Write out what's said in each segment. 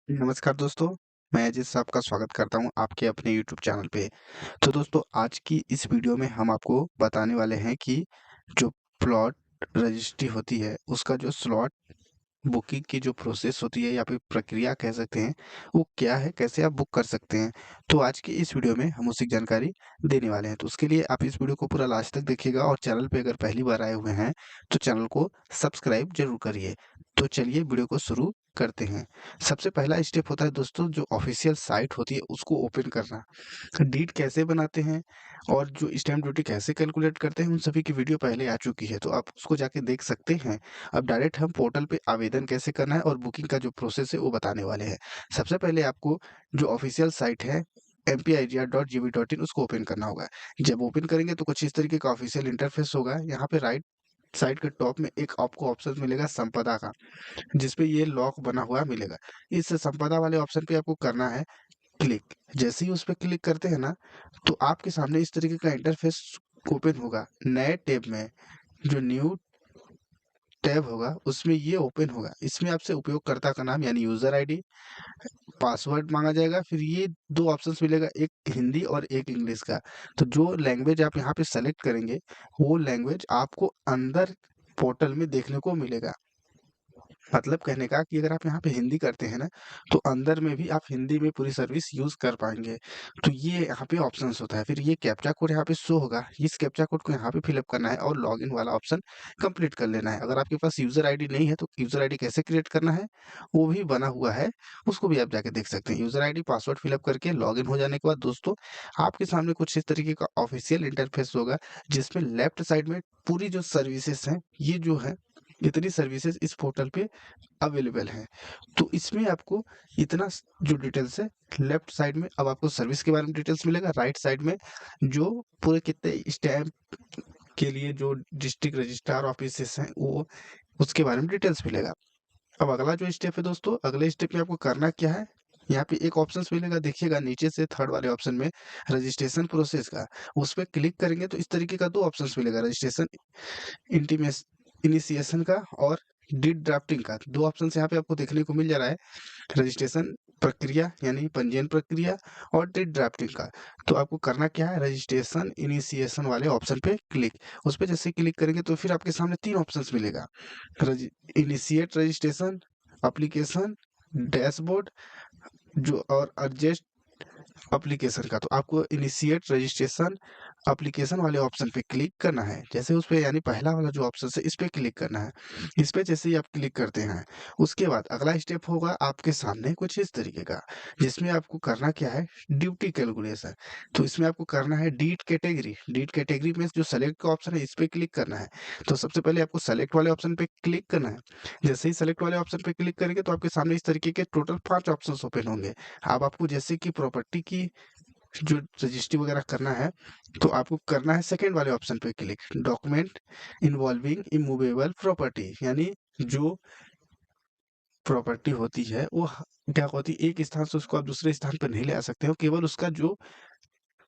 नमस्कार दोस्तों, मैं अजीत साहब का स्वागत करता हूँ आपके अपने यूट्यूब चैनल पे। तो दोस्तों आज की इस वीडियो में हम आपको बताने वाले हैं कि जो प्लॉट रजिस्ट्री होती है, उसका जो स्लॉट बुकिंग की जो प्रोसेस होती है या फिर प्रक्रिया कह सकते हैं, वो क्या है, कैसे आप बुक कर सकते हैं। तो आज की इस वीडियो में हम उसी की जानकारी देने वाले हैं। तो उसके लिए आप इस वीडियो को पूरा लास्ट तक देखिएगा और चैनल पे अगर पहली बार आए हुए हैं, तो चैनल को सब्सक्राइब ज़रूर करिए। तो चलिए वीडियो को शुरू करते हैं। सबसे पहला स्टेप होता है दोस्तों, जो ऑफिशियल साइट होती है उसको ओपन करना। डीड कैसे बनाते हैं और जो स्टैम्प ड्यूटी कैसे कैलकुलेट करते हैं, उन सभी की वीडियो पहले आ चुकी है, तो आप उसको जाके देख सकते हैं। अब डायरेक्ट हम पोर्टल पे आवेदन कैसे करना है और बुकिंग का जो प्रोसेस है वो बताने वाले हैं। सबसे पहले आपको जो ऑफिशियल साइट है mpigr.gv.in उसको ओपन करना होगा। जब ओपन करेंगे तो कुछ इस तरीके का ऑफिशियल इंटरफेस होगा। यहाँ पे राइट साइड के टॉप में एक आपको ऑप्शन मिलेगा संपदा का, जिसपे ये लॉक बना हुआ मिलेगा। इस संपदा वाले ऑप्शन पे आपको करना है क्लिक। जैसे ही उस पे क्लिक करते हैं ना, तो आपके सामने इस तरीके का इंटरफेस ओपन होगा। नए टैब में जो न्यू टैब होगा उसमें ये ओपन होगा। इसमें आपसे उपयोगकर्ता का नाम यानी यूजर आईडी, पासवर्ड मांगा जाएगा। फिर ये दो ऑप्शंस मिलेगा, एक हिंदी और एक इंग्लिश का। तो जो लैंग्वेज आप यहाँ पे सेलेक्ट करेंगे, वो लैंग्वेज आपको अंदर पोर्टल में देखने को मिलेगा। मतलब कहने का कि अगर आप यहाँ पे हिंदी करते हैं ना, तो अंदर में भी आप हिंदी में पूरी सर्विस यूज़ कर पाएँगे। तो ये यहाँ पे ऑप्शंस होता है। फिर ये कैप्चा कोड यहाँ पे शो होगा। इस कैप्चा कोड को यहाँ पे फिल अप करना है और लॉगिन वाला ऑप्शन कंप्लीट कर लेना है। अगर आपके पास यूज़र आईडी नहीं है, तो यूज़र आईडी कैसे क्रिएट करना है, वो भी बना हुआ है। उसको भी आप जाके देख सकते हैं। User ID, password fill up करके लॉगिन हो जाने के बाद दोस्तों, आपके सामने कुछ इस तरीके का ऑफिशियल इंटरफेस होगा, जिसमें लेफ्ट साइड में पूरी जो सर्विसेज़ हैं, ये जो है, इतनी सर्विसेज़ इस पोर्टल पे अवेलेबल है। तो इसमें आपको इतना जो डिटेल्स है, लेफ्ट साइड में अब आपको सर्विस के बारे में डिटेल्स मिलेगा। राइट साइड में जो पूरे कितने स्टैम्प के लिए जो डिस्ट्रिक्ट रजिस्ट्रार ऑफिसेस हैं, वो उसके बारे में डिटेल्स मिलेगा। अब अगला जो स्टेप है दोस्तों, अगले स्टेप में आपको करना क्या है, यहाँ पे एक ऑप्शन मिलेगा, देखिएगा नीचे से थर्ड वाले ऑप्शन में रजिस्ट्रेशन प्रोसेस का। उस पर क्लिक करेंगे तो इस तरीके का दो ऑप्शन मिलेगा, रजिस्ट्रेशन इंटीमेस इनिशिएशन का और डीड ड्राफ्टिंग का। दो ऑप्शन यहाँ पे आपको देखने को मिल जा रहा है, रजिस्ट्रेशन प्रक्रिया यानी पंजीयन प्रक्रिया और डीड ड्राफ्टिंग का। तो आपको करना क्या है, रजिस्ट्रेशन इनिशिएशन वाले ऑप्शन पे क्लिक। उस पे जैसे क्लिक करेंगे तो फिर आपके सामने तीन ऑप्शंस मिलेगा, इनिशिएट रजिस्ट्रेशन, एप्लीकेशन, डैशबोर्ड जो और एडजस्ट एप्लीकेशन का। तो आपको इनिशिएट रजिस्ट्रेशन एप्लीकेशन वाले ऑप्शन पे क्लिक करना है। जैसे उस पे यानी पहला वाला जो ऑप्शन है, इस पे क्लिक करना है। इस पे जैसे ही आप क्लिक करते हैं, उसके बाद अगला स्टेप होगा आपके सामने कुछ इस तरीके का, जिसमें आपको करना क्या है, ड्यूटी कैलकुलेशन। तो इसमें आपको करना है डीड कैटेगरी। डीड कैटेगरी में जो सेलेक्ट का ऑप्शन है, इस पे क्लिक करना है। तो सबसे पहले आपको सेलेक्ट वाले ऑप्शन पे क्लिक करना है। जैसे ही सेलेक्ट वाले ऑप्शन पे क्लिक करेंगे तो आपके सामने इस तरीके के टोटल 5 ऑप्शंस ओपन होंगे। अब आपको जैसे कि प्रॉपर्टी की जो रजिस्ट्री वगैरह करना है, तो आपको करना है सेकंड वाले ऑप्शन पे click, document involving immovable property. यानी जो प्रॉपर्टी होती है वो क्या होती है, एक स्थान से उसको आप दूसरे स्थान पर नहीं ले आ सकते हो, केवल उसका जो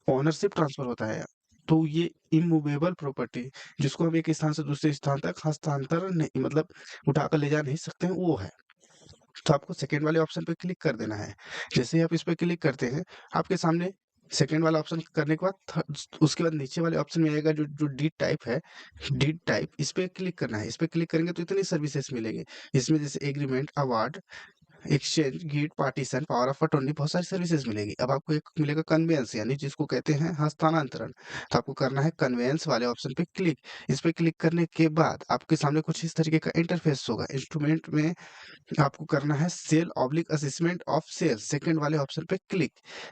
ओनरशिप ट्रांसफर होता है। तो ये इमूवेबल प्रॉपर्टी, जिसको हम एक स्थान से दूसरे स्थान तक हस्तांतरण नहीं, मतलब उठा कर ले जा नहीं सकते हैं, वो है। तो आपको सेकंड वाले ऑप्शन पे क्लिक कर देना है। जैसे ही आप इस पे क्लिक करते हैं, आपके सामने सेकंड वाला ऑप्शन करने के बाद उसके बाद नीचे वाले ऑप्शन में आएगा जो जो डी टाइप है, डी टाइप, इस पे क्लिक करना है। इस पे क्लिक करेंगे तो इतनी सर्विसेज मिलेंगे। इसमें जैसे agreement, award, exchange, gift, partition, power of attorney, बहुत सारी सर्विसेज मिलेगी। अब आपको एक मिलेगा कन्वेंस, यानी जिसको कहते हैं हस्तांतरण। तो आपको करना है कन्वेंस वाले ऑप्शन पे क्लिक। इस पे क्लिक करने के बाद आपके सामने कुछ इस तरीके का इंटरफेस होगा। इंस्ट्रूमेंट में आपको करना है sale oblique assessment of sale, second वाले ऑप्शन पे क्लिक।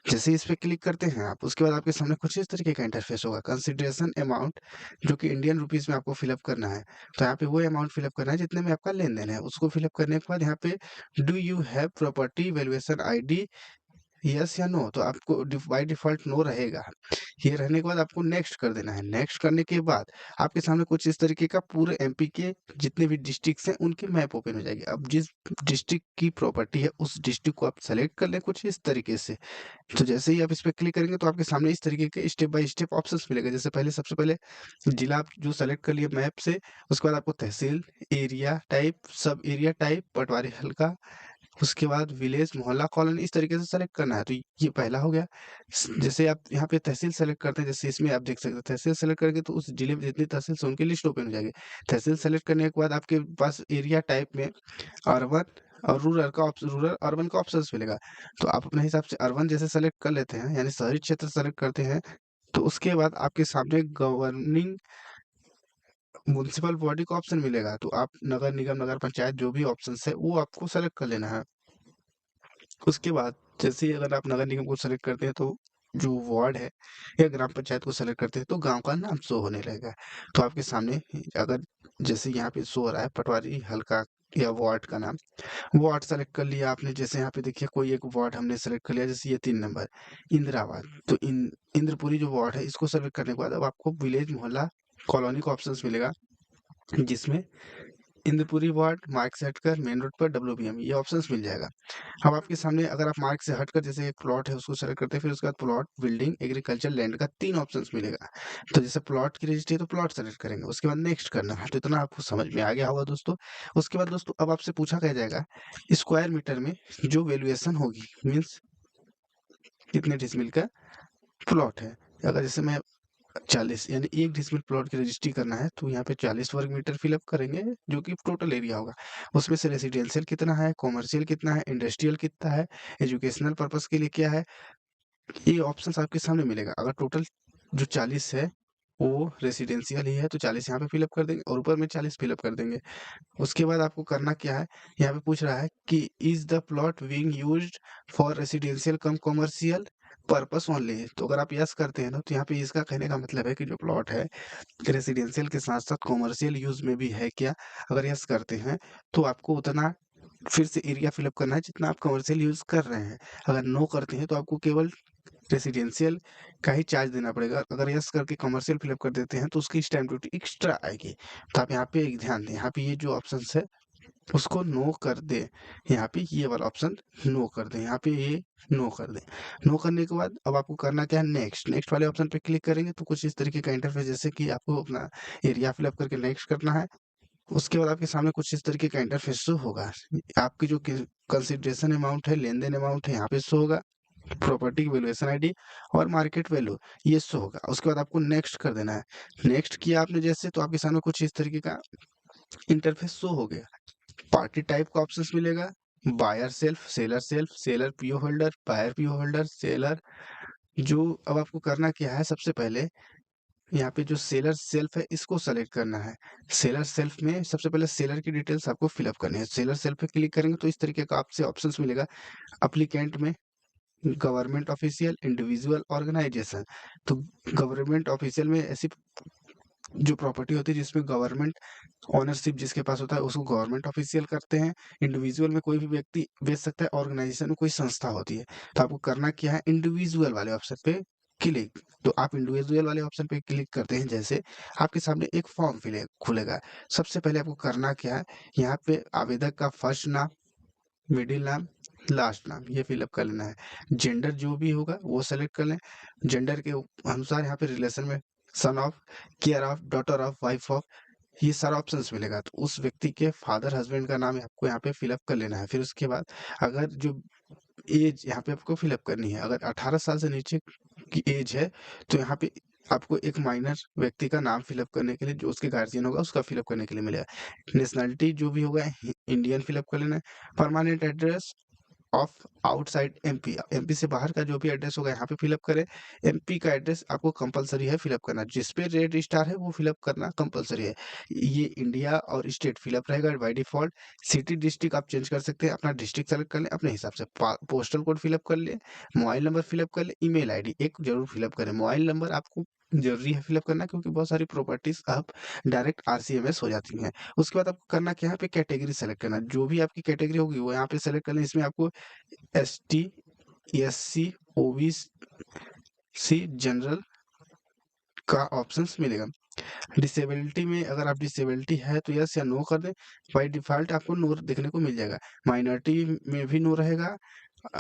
जैसे इस पे क्लिक करते हैं आप, उसके बाद आपके सामने कुछ इस तरीके का इंटरफेस होगा, कंसिडरेशन अमाउंट, जो कि इंडियन रुपीज में आपको फिलअप करना है। तो यहाँ पे वो अमाउंट फिलअप करना है जितने में आपका लेन देन है, उसको फिलअप करने के बाद यहाँ पे do you have property valuation ID, yes या नो। तो आपको बाय डिफॉल्ट नो रहेगा। ये रहने के बाद आपको नेक्स्ट कर देना है। नेक्स्ट करने के बाद आपके सामने कुछ इस तरीके का पूरे एमपी के जितने भी डिस्ट्रिक्ट्स हैं उनके मैप ओपन हो जाएंगे। अब जिस डिस्ट्रिक्ट की प्रॉपर्टी है, उस डिस्ट्रिक्ट को आप सेलेक्ट कर लें कुछ इस तरीके से। तो जैसे ही आप इस पे क्लिक करेंगे तो आपके सामने इस तरीके के स्टेप बाय स्टेप ऑप्शंस मिलेगा। जैसे पहले सबसे पहले जिला आप जो सेलेक्ट कर लिए मैप से, उसके बाद आपको तहसील, एरिया टाइप, सब एरिया टाइप, पटवारी हल्का, उसके बाद विलेज, मोहल्ला, कॉलोनी इस तरीके से सेलेक्ट करना है। तो ये पहला हो गया। जैसे आप यहाँ पे तहसील सेलेक्ट करते हैं, जैसे इसमें आप देख सकते हैं तहसील सेलेक्ट करके तो उस जिले में जितनी तहसील है उनकी लिस्ट ओपन हो जाएगी। तहसील सेलेक्ट करने के बाद आपके पास एरिया टाइप में अर्बन और रूरल का ऑप्शन, रूरल अर्बन का ऑप्शन मिलेगा। तो आप अपने हिसाब से अर्बन जैसे सेलेक्ट कर लेते हैं, यानी शहरी क्षेत्र सेलेक्ट करते हैं। तो उसके बाद आपके सामने गवर्निंग म्युनिसिपल बॉडी का ऑप्शन मिलेगा। तो आप नगर निगम, नगर पंचायत जो भी ऑप्शन है वो आपको सेलेक्ट कर लेना है। उसके बाद जैसे ही अगर आप नगर निगम को सेलेक्ट करते हैं तो जो वार्ड है या ग्राम पंचायत को सेलेक्ट करते हैं तो गांव का नाम शो होने लगेगा। तो आपके सामने अगर जैसे यहाँ पे शो हो रहा है पटवारी हल्का या वार्ड का नाम, वार्ड सेलेक्ट कर लिया आपने। जैसे यहाँ पे देखिए कोई एक वार्ड हमने सेलेक्ट कर लिया, जैसे ये 3 नंबर इंदिराबाद। तो इंद्रपुरी जो वार्ड है इसको सेलेक्ट करने के बाद अब आपको विलेज, मोहल्ला, कॉलोनी का ऑप्शन मिलेगा, जिसमें इंद्रपुरी वार्ड, मार्ग से हटकर मेन रोड पर WBM ये ऑप्शंस मिल जाएगा। अब आपके सामने अगर आप मार्ग से हटकर जैसे एक प्लॉट है उसको सेलेक्ट करते हैं, फिर उसके बाद प्लॉट, बिल्डिंग, एग्रीकल्चर लैंड का 3 ऑप्शंस मिलेगा। तो जैसे प्लॉट की रजिस्ट्री है तो प्लॉट सेलेक्ट करेंगे, उसके बाद नेक्स्ट करना है। तो इतना आपको समझ में आ गया होगा दोस्तों। उसके बाद दोस्तों अब आपसे पूछा क्या जाएगा, स्क्वायर मीटर में जो वैल्यूएशन होगी, मीन्स कितने डिसमिल का प्लॉट है। अगर जैसे मैं 40 यानी 1 डिसमिल प्लॉट की रजिस्ट्री करना है तो यहाँ पे 40 वर्ग मीटर फिलअप करेंगे, जो कि टोटल एरिया होगा। उसमें से रेसिडेंशियल कितना है, कॉमर्शियल कितना है, इंडस्ट्रियल कितना है, एजुकेशनल पर्पस के लिए क्या है, ये ऑप्शंस आपके सामने मिलेगा। अगर टोटल जो 40 है वो रेसिडेंशियल ही है तो 40 यहाँ पे फिलअप कर देंगे और ऊपर में 40 फिलअप कर देंगे। उसके बाद आपको करना क्या है, यहाँ पे पूछ रहा है कि is the plot being used for residential come commercial purpose only. तो अगर आप यस करते हैं ना तो यहाँ पे इसका कहने का मतलब है कि जो प्लॉट है रेसिडेंशियल के साथ साथ कॉमर्शियल यूज में भी है क्या। अगर यस करते हैं तो आपको उतना फिर से एरिया फिलअप करना है जितना आप कमर्शियल यूज कर रहे हैं। अगर नो करते हैं तो आपको केवल रेसिडेंशियल का ही चार्ज देना पड़ेगा। अगर यस करके कमर्शियल फिलअप कर देते हैं तो उसकी स्टैम्प ड्यूटी एक्स्ट्रा आएगी। तो आप यहाँ पे एक ध्यान दें, यहाँ पे ये जो ऑप्शन है उसको नो कर दें। यहाँ पे ये वाला ऑप्शन नो कर दें, यहाँ पे ये नो कर दें। नो करने के बाद अब आपको करना क्या है, नेक्स्ट नेक्स्ट वाले ऑप्शन पे क्लिक करेंगे तो कुछ इस तरीके का इंटरफेस, जैसे कि आपको अपना एरिया फिलअप करके नेक्स्ट करना है। उसके बाद आपके सामने कुछ इस तरीके का इंटरफेस शो होगा। आपकी जो कंसिडरेशन अमाउंट है, लेन देन अमाउंट है, यहाँ पे शो होगा। प्रॉपर्टी की वैल्यूएशन आईडी और मार्केट वैल्यू ये शो होगा। उसके बाद आपको नेक्स्ट कर देना है। नेक्स्ट किया आपने जैसे तो आपके सामने कुछ इस तरीके का इंटरफेस शो हो गया। पार्टी टाइप का ऑप्शंस मिलेगा, buyer self, seller, seller PO holder, buyer PO holder, seller. जो अब आपको करना क्या है, सबसे पहले यहाँ पे जो सेलर सेल्फ है इसको सेलेक्ट करना है। सेलर सेल्फ में सबसे पहले सेलर की डिटेल्स आपको फिलअप करनी है। सेलर सेल्फ पे क्लिक करेंगे तो इस तरीके का आपसे ऑप्शंस मिलेगा। अप्लीकेंट में गवर्नमेंट ऑफिशियल, इंडिविजुअल, ऑर्गेनाइजेशन। तो गवर्नमेंट ऑफिशियल में ऐसी जो प्रॉपर्टी होती है जिसमें गवर्नमेंट ओनरशिप जिसके पास होता है उसको गवर्नमेंट ऑफिशियल करते हैं। इंडिविजुअल में कोई भी व्यक्ति बेच सकता है, ऑर्गेनाइजेशन में कोई संस्था होती है। तो आपको करना क्या है, इंडिविजुअल वाले ऑप्शन पे क्लिक। तो आप इंडिविजुअल वाले ऑप्शन पे क्लिक करते हैं, जैसे आपके सामने एक फॉर्म फिले खुलेगा। सबसे पहले आपको करना क्या है, यहाँ पे आवेदक का फर्स्ट नाम, मिडिल नाम, लास्ट नाम ये फिलअप कर लेना है। जेंडर जो भी होगा वो सेलेक्ट कर लें। जेंडर के अनुसार यहाँ पे रिलेशन में son of, care of, daughter of, wife of, ये सारा ऑप्शंस मिलेगा। तो उस व्यक्ति के फादर हस्बैंड का नाम आपको यहाँ पे फिलअप कर लेना है। फिर उसके बाद अगर जो एज यहाँ पे आपको फिलअप करनी है, अगर 18 साल से नीचे की एज है तो यहाँ पे आपको एक माइनर व्यक्ति का नाम फिलअप करने के लिए, जो उसके गार्जियन होगा उसका फिलअप करने के लिए मिलेगा। नेशनलिटी जो भी होगा इंडियन फिलअप कर लेना है। Permanent address of outside MP, MP से बाहर का जो भी एड्रेस होगा यहाँ पे फिलअप करें। एमपी का एड्रेस आपको कंपलसरी है फिलअप करना, जिस पे रेड स्टार है वो फिलअप करना कंपलसरी है। ये इंडिया और स्टेट फिलअप रहेगा बाय डिफॉल्ट। सिटी डिस्ट्रिक्ट आप चेंज कर सकते हैं, अपना डिस्ट्रिक्ट सेलेक्ट कर लें अपने हिसाब से। पोस्टल कोड फिलअप कर लें, मोबाइल नंबर फिलअप कर लें, ईमेल आईडी एक जरूर फिलअप करें। मोबाइल नंबर आपको जरूरी है फिलअप करना, क्योंकि बहुत सारी प्रॉपर्टीज अब डायरेक्ट आरसीएमएस हो जाती हैं। उसके बाद आपको करना क्या है, यहाँ पे कैटेगरी सेलेक्ट करना, जो भी आपकी कैटेगरी होगी वो यहाँ पे सेलेक्ट करना। इसमें आपको एसटी, एससी, ओबीसी, जनरल का ऑप्शंस मिलेगा। डिसेबिलिटी में अगर आप डिसेबिलिटी है तो यस या नो कर दें। बाय डिफॉल्ट आपको नो देखने को मिल जाएगा। माइनॉरिटी में भी नो रहेगा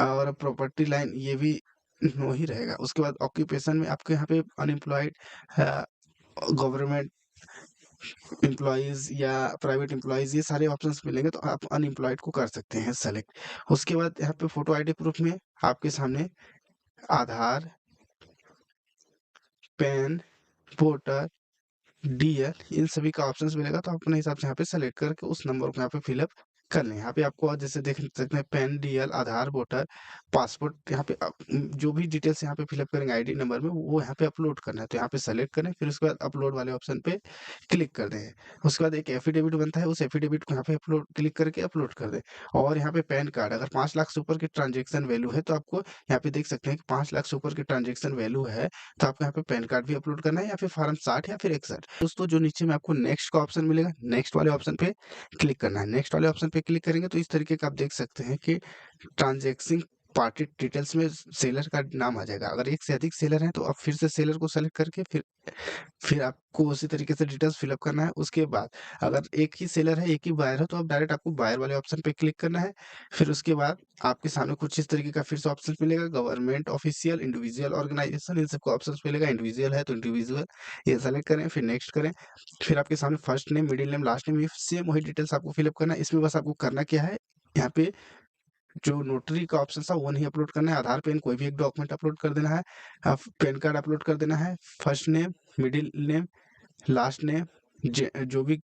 और प्रॉपर्टी लाइन ये भी नो ही रहेगा। उसके बाद ऑक्यूपेशन में आपके यहाँ पे अनएम्प्लॉयड, गवर्नमेंट एम्प्लॉइज या प्राइवेट एम्प्लॉइज, ये सारे ऑप्शंस मिलेंगे, तो आप अनएम्प्लॉयड को कर सकते हैं सेलेक्ट। उसके बाद यहाँ पे फोटो आईडी प्रूफ में आपके सामने आधार, पैन, वोटर, डीएल, इन सभी का ऑप्शंस मिलेगा, तो आप अपने हिसाब से यहाँ पे सेलेक्ट करके उस नंबर को यहाँ पे फिलअप कर लें। यहाँ पे आपको और जैसे देख सकते हैं पैन, डीएल, आधार, वोटर, पासपोर्ट, यहाँ पे जो भी डिटेल्स यहाँ पे फिलअप करेंगे आईडी नंबर में, वो यहाँ पे अपलोड करना है, तो यहाँ पे सेलेक्ट करें, फिर उसके बाद अपलोड वाले ऑप्शन पे क्लिक कर दें। उसके बाद एक एफिडेविट बनता है, उस एफिडेविट को यहाँ पे अपलोड क्लिक करके अपलोड कर दें। और यहाँ पे पैन कार्ड, अगर 5 लाख से ऊपर की ट्रांजेक्शन वैल्यू है, तो आपको यहाँ पे देख सकते हैं कि 5 लाख से ऊपर की ट्रांजेक्शन वैल्यू है, तो आपको यहाँ पे पैन कार्ड भी अपलोड करना है, या फिर फॉर्म 60 या फिर 61। दोस्तों जो नीचे में आपको नेक्स्ट का ऑप्शन मिलेगा, नेक्स्ट वाले ऑप्शन पे क्लिक करना है। नेक्स्ट वाले ऑप्शन पे क्लिक करेंगे तो इस तरीके का आप देख सकते हैं कि ट्रांजैक्शन पार्टी डिटेल्स में सेलर का नाम आ जाएगा। अगर एक से अधिक सेलर हैं तो आप फिर से सेलर को सेलेक्ट करके फिर आपको उसी तरीके से डिटेल्स फिलअप करना है। उसके बाद अगर एक ही सेलर है, एक ही बायर है, तो आप डायरेक्ट आपको बायर वाले ऑप्शन पे क्लिक करना है। फिर उसके बाद आपके सामने कुछ इस तरीके का फिर से ऑप्शन मिलेगा, गवर्नमेंट, ऑफिशियल, इंडिविजुअल, ऑर्गेनाइजेशन, इन सबको ऑप्शन मिलेगा। इंडिविजुअल है तो इंडिविजुअल, ये सेलेक्ट करें, फिर नेक्स्ट करें। फिर आपके सामने first name, middle name, last name, ये सेम वही डिटेल्स आपको फिलअप करना है। इसमें बस आपको करना क्या है, यहाँ पे जो नोटरी का ऑप्शन था वो नहीं अपलोड करना है, आधार, पैन, कोई भी एक डॉक्यूमेंट अपलोड कर देना है, पैन कार्ड अपलोड कर देना है, first name, middle name, last name, जो भी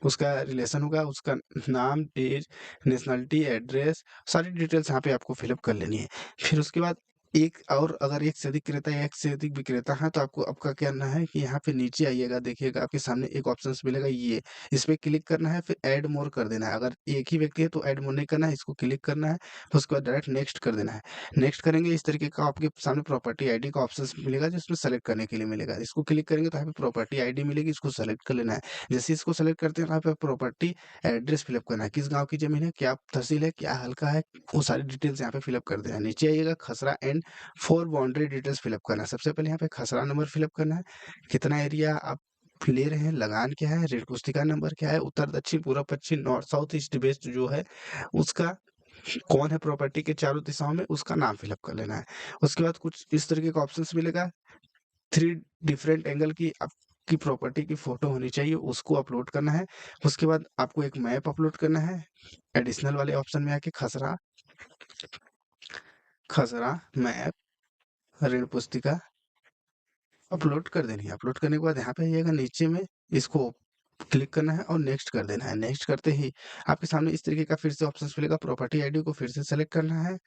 उसका रिलेशन होगा, उसका नाम, एज, नेशनलिटी, एड्रेस, सारी डिटेल्स यहाँ पे आपको फिलअप कर लेनी है। फिर उसके बाद एक और, अगर एक से अधिक क्रेता या एक से अधिक विक्रेता है, तो आपको आपका क्या करना है कि यहाँ पे नीचे आइएगा, देखिएगा आपके सामने एक ऑप्शन मिलेगा, ये इस पे क्लिक करना है, फिर ऐड मोर कर देना है। अगर एक ही व्यक्ति है तो ऐड मोर नहीं करना है, इसको क्लिक करना है, फिर उसके बाद डायरेक्ट नेक्स्ट कर देना है। नेक्स्ट करेंगे, इस तरीके का आपके सामने प्रॉपर्टी आईडी का ऑप्शन मिलेगा, जिसमें सेलेक्ट करने के लिए मिलेगा। इसको क्लिक करेंगे तो यहाँ पे प्रॉपर्टी आईडी मिलेगी, इसको सेलेक्ट कर लेना है। जैसे इसको सेलेक्ट करते हैं, यहाँ पे प्रॉपर्टी एड्रेस फिलअप करना है, किस गांव की जमीन है, क्या तहसील है, क्या हल्का है, वो सारी डिटेल्स यहाँ पे फिलअप कर देना है। नीचे आइएगा, खसरा एंड 4 बाउंड्री डिटेल्स फिलअप करना है। सबसे पहले यहाँ पे खसरा नंबर फिलअप करना है, कितना एरिया आप ले रहे हैं, लगान क्या है, ऋण पुस्तिका नंबर क्या है, उत्तर, दक्षिण, पूर्व, पश्चिम, नॉर्थ, साउथ, ईस्ट, वेस्ट जो है उसका, कौन है प्रॉपर्टी के चारों दिशाओं में, उसका नाम फिलअप कर लेना है। उसके बाद कुछ इस तरीके का ऑप्शंस मिलेगा, 3 डिफरेंट एंगल की आपकी प्रॉपर्टी की फोटो होनी चाहिए, उसको अपलोड करना है। उसके बाद आपको एक मैप अपलोड करना है। एडिशनल वाले ऑप्शन में आके खसरा खसरा मैप, ऋण पुस्तिका अपलोड कर देनी है। अपलोड करने के बाद यहाँ पे आइएगा, नीचे में इसको क्लिक करना है और नेक्स्ट कर देना है। नेक्स्ट करते ही आपके सामने इस तरीके का फिर से ऑप्शन मिलेगा, प्रॉपर्टी आईडी को फिर से सेलेक्ट करना है।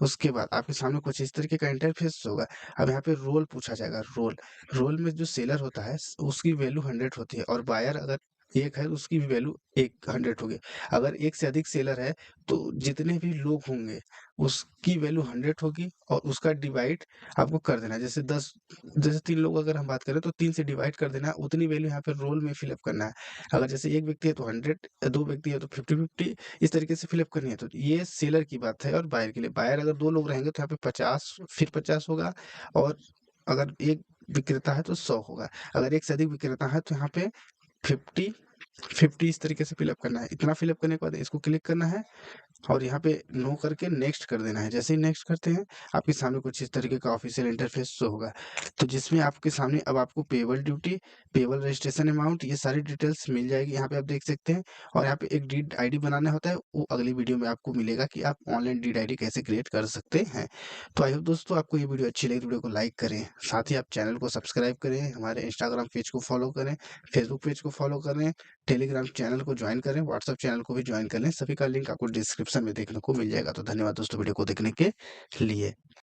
उसके बाद आपके सामने कुछ इस तरीके का इंटरफेस होगा। अब यहाँ पे रोल पूछा जाएगा, रोल रोल में जो सेलर होता है उसकी वैल्यू 100 होती है, और बायर अगर एक है तो उसकी भी वैल्यू 100 होगी। अगर एक से अधिक सेलर है तो जितने भी लोग होंगे उसकी वैल्यू 100 होगी, और उसका डिवाइड आपको कर देना है। जैसे 10, जैसे 3 लोग अगर हम बात करें तो 3 से डिवाइड कर देना है, उतनी वैल्यू यहाँ पे रोल में फिलअप करना है। अगर जैसे एक व्यक्ति है तो 100, 2 व्यक्ति है तो 50-50, इस तरीके से फिलअप करनी है। तो ये सेलर की बात है। और बायर के लिए, बायर अगर 2 लोग रहेंगे तो यहाँ पे 50 फिर 50 होगा, और अगर एक विक्रेता है तो 100 होगा। अगर एक से अधिक विक्रेता है तो यहाँ पे 50 50 इस तरीके से फिलअप करना है। इतना फिलअप करने के बाद इसको क्लिक करना है और यहाँ पे नो करके नेक्स्ट कर देना है। जैसे ही नेक्स्ट करते हैं, आपके सामने कुछ इस तरीके का ऑफिशियल इंटरफेस शो होगा, तो जिसमें आपके सामने अब आपको payable duty, payable registration amount, ये सारी डिटेल्स मिल जाएगी। यहाँ पे आप देख सकते हैं, और यहाँ पे एक डीड आईडी बनाना होता है, वो अगली वीडियो में आपको मिलेगा कि आप ऑनलाइन डीड आईडी कैसे क्रिएट कर सकते हैं। तो आई होप दोस्तों आपको ये वीडियो अच्छी लगी, तो वीडियो को लाइक करें, साथ ही आप चैनल को सब्सक्राइब करें, हमारे इंस्टाग्राम पेज को फॉलो करें, फेसबुक पेज को फॉलो करें, टेलीग्राम चैनल को ज्वाइन करें, व्हाट्सएप चैनल को भी ज्वाइन कर लें। सभी का लिंक आपको डिस्क्रिप्शन में देखने को मिल जाएगा। तो धन्यवाद दोस्तों वीडियो को देखने के लिए।